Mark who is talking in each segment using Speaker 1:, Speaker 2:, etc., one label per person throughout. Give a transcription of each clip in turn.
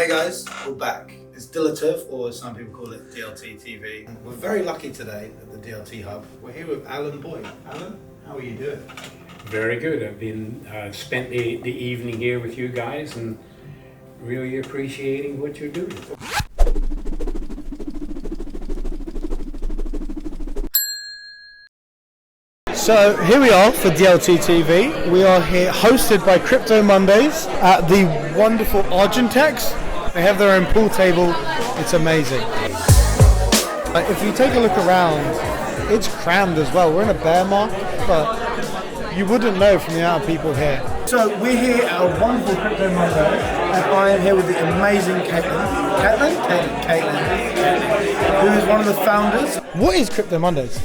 Speaker 1: Hey guys, we're back. It's Dillative, or as some people call it, DLT TV. We're very lucky today at the DLT Hub. We're here with Alan Boyd. Alan, how are you doing?
Speaker 2: Very good. I've been spent the evening here with you guys and really appreciating what you're doing.
Speaker 1: So here we are for DLT TV. We are here hosted by Crypto Mondays at the wonderful Argentex. They have their own pool table. It's amazing. If you take a look around, it's crammed as well. We're in a bear market, but you wouldn't know from the amount of people here. So we're here at a wonderful Crypto Monday, and I am here with the amazing Kaitlin, who is one of the founders. What is Crypto Mondays?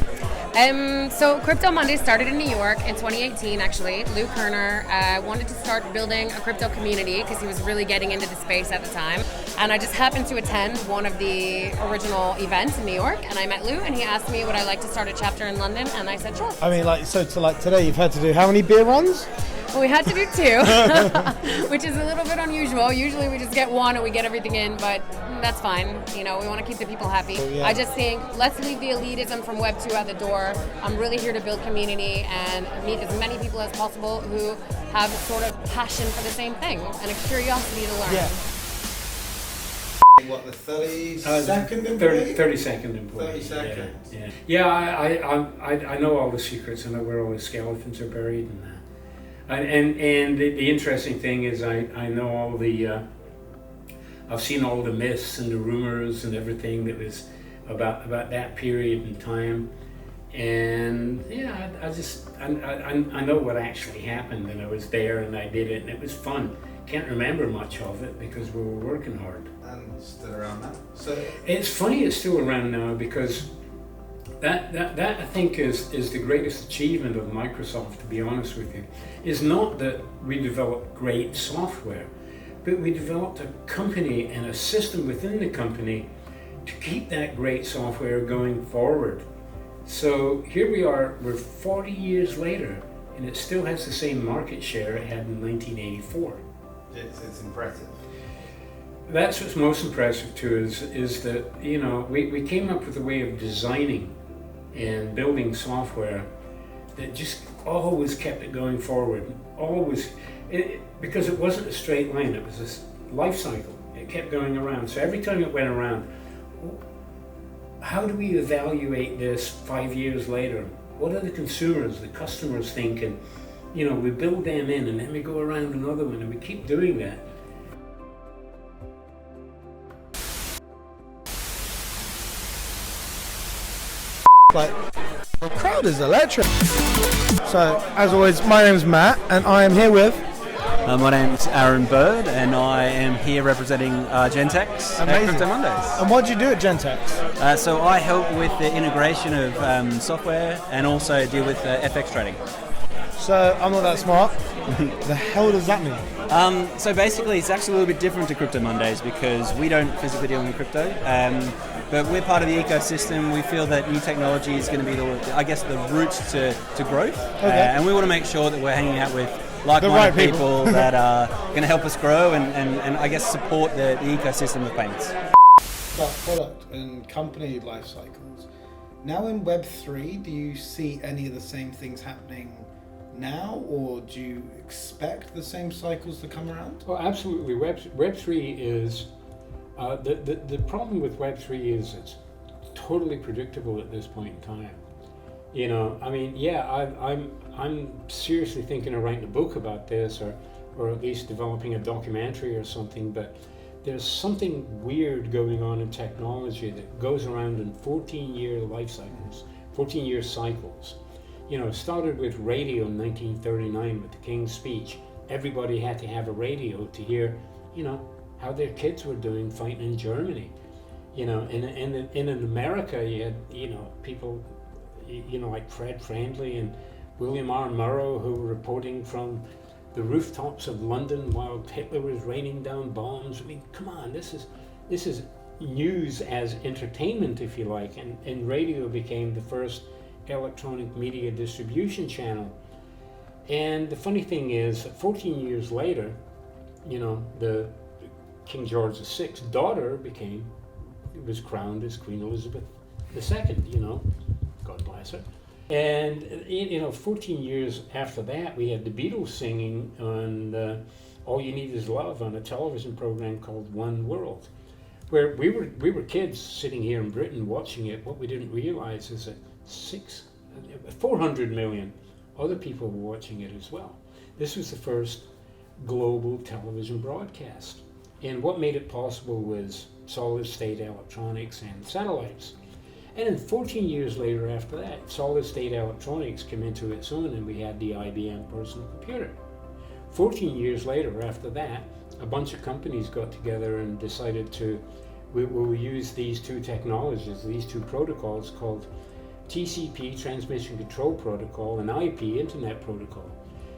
Speaker 3: So Crypto Monday started in New York in 2018, actually. Lou Kerner wanted to start building a crypto community because he was really getting into the space at the time. And I just happened to attend one of the original events in New York, and I met Lou, and he asked me would I like to start a chapter in London, and I said sure. I mean,
Speaker 1: Today you've had to do how many beer runs?
Speaker 3: Well, we had to do 2, which is a little bit unusual. Usually we just get 1 and we get everything in, but that's fine. You know, we want to keep the people happy. Oh, yeah. I just think let's leave the elitism from Web 2 at the door. I'm really here to build community and meet as many people as possible who have sort of passion for the same thing and a curiosity to learn.
Speaker 1: Yeah. What, the 30-second employee?
Speaker 2: 30-second employee.
Speaker 1: 30 seconds.
Speaker 2: Yeah, I know all the secrets. I know where all the skeletons are buried and that. And the interesting thing is I know all the I've seen all the myths and the rumors and everything that was about that period in time, and yeah, I know what actually happened, and I was there and I did it, and it was fun. Can't remember much of it because we were working hard.
Speaker 1: And still around now. So
Speaker 2: it's funny it's still around now because that I think is the greatest achievement of Microsoft, to be honest with you, is not that we developed great software, but we developed a company and a system within the company to keep that great software going forward. So here we are, we're 40 years later, and it still has the same market share it had in 1984.
Speaker 1: It's impressive.
Speaker 2: That's what's most impressive to us, is that, you know, we came up with a way of designing and building software that just always kept it going forward, because it wasn't a straight line, it was this life cycle. It kept going around. So every time it went around, how do we evaluate this 5 years later? What are the consumers, the customers thinking? You know, we build them in and then we go around another one and we keep doing that.
Speaker 1: Like, the crowd is electric. So, as always, my name's Matt, and I am here with...
Speaker 4: my name's Aaron Bird, and I am here representing Gentex at Crypto Mondays.
Speaker 1: And what do you do at Gentex?
Speaker 4: So I help with the integration of software and also deal with FX trading.
Speaker 1: So, I'm not that smart. The hell does that mean?
Speaker 4: So basically, it's actually a little bit different to Crypto Mondays because we don't physically deal in crypto. But we're part of the ecosystem. We feel that new technology is going to be the route to growth.
Speaker 1: Okay.
Speaker 4: And we want to make sure that we're hanging out with like-minded people that are going to help us grow and I guess support the ecosystem of payments.
Speaker 1: About product and company life cycles. Now in Web3, do you see any of the same things happening now, or do you expect the same cycles to come around?
Speaker 2: Well, absolutely. Web3 is... The problem with Web3 is it's totally predictable at this point in time. You know, I mean, yeah, I'm seriously thinking of writing a book about this, or at least developing a documentary or something, but there's something weird going on in technology that goes around in 14-year life cycles, 14-year cycles. You know, it started with radio in 1939 with the King's Speech. Everybody had to have a radio to hear, you know, how their kids were doing fighting in Germany. You know, in America, you had, you know, people, you know, like Fred Friendly and William R. Murrow, who were reporting from the rooftops of London while Hitler was raining down bombs. I mean, come on, this is news as entertainment, if you like, and radio became the first electronic media distribution channel. And the funny thing is, 14 years later, you know, the King George VI's daughter was crowned as Queen Elizabeth II, you know, God bless her. And, 14 years after that, we had the Beatles singing on All You Need Is Love on a television program called One World, where we were kids sitting here in Britain watching it. What we didn't realize is that 400 million other people were watching it as well. This was the first global television broadcast. And what made it possible was solid-state electronics and satellites. And then 14 years later after that, solid-state electronics came into its own and we had the IBM personal computer. 14 years later after that, a bunch of companies got together and decided we'll use these two technologies, these two protocols called TCP, Transmission Control Protocol, and IP, Internet Protocol.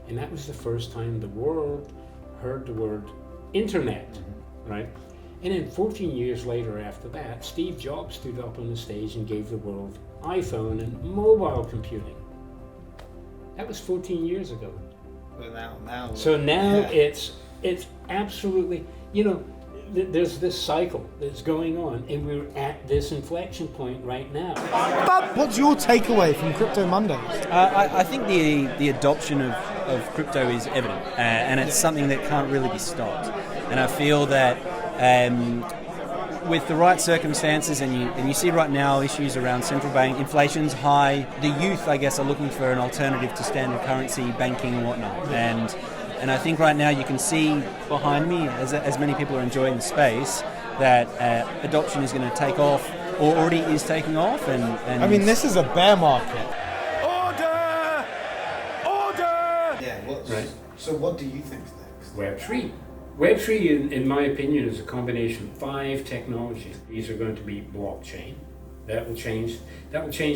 Speaker 2: And that was the first time the world heard the word Internet, right? And then 14 years later after that, Steve Jobs stood up on the stage and gave the world iPhone and mobile computing. That was 14 years ago.
Speaker 1: Well, now.
Speaker 2: So now it's absolutely, there's this cycle that's going on, and we're at this inflection point right now.
Speaker 1: But what's your takeaway from Crypto Mondays?
Speaker 4: I think the adoption of crypto is evident, and it's something that can't really be stopped. And I feel that with the right circumstances, and you see right now issues around central bank, inflation's high, the youth, I guess, are looking for an alternative to standard currency, banking and whatnot. And I think right now you can see behind me, as many people are enjoying the space, that adoption is going to take off, or already is taking off. And
Speaker 1: I mean, this is a bear market.
Speaker 5: Order!
Speaker 1: Yeah,
Speaker 2: right.
Speaker 1: So what do you think's next?
Speaker 2: Web3. Web3, in my opinion, is a combination of 5 technologies. These are going to be blockchain. That will change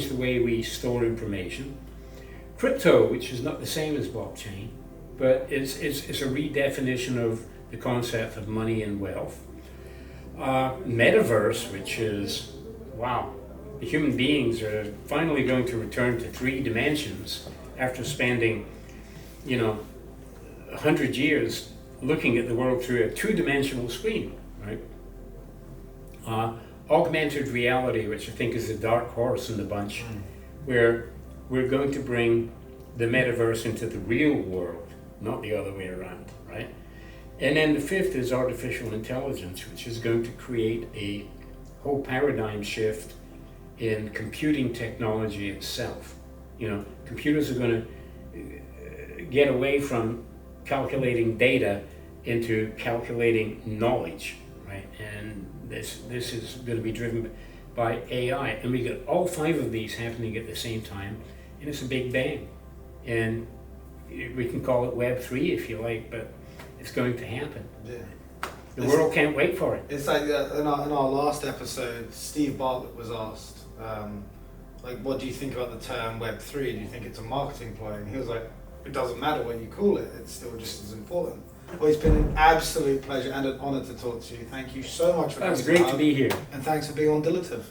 Speaker 2: the way we store information. Crypto, which is not the same as blockchain, but it's a redefinition of the concept of money and wealth. Metaverse, which is, wow, the human beings are finally going to return to 3 dimensions after spending, 100 years looking at the world through a 2-dimensional screen, right? Augmented reality, which I think is the dark horse in the bunch, where we're going to bring the metaverse into the real world, not the other way around, right? And then the 5th is artificial intelligence, which is going to create a whole paradigm shift in computing technology itself. Computers are going to get away from calculating data into calculating knowledge, right? And this is going to be driven by AI. And we got all 5 of these happening at the same time, and it's a big bang. And we can call it Web3 if you like, but it's going to happen.
Speaker 1: Yeah.
Speaker 2: The world can't wait for it.
Speaker 1: It's like in our last episode, Steve Bartlett was asked, what do you think about the term Web3? Do you think it's a marketing ploy? And he was like, it doesn't matter what you call it, it's still just as important. Well, it's been an absolute pleasure and an honour to talk to you. Thank you so much for coming.
Speaker 2: It's great to be here.
Speaker 1: And thanks for being on Dilative.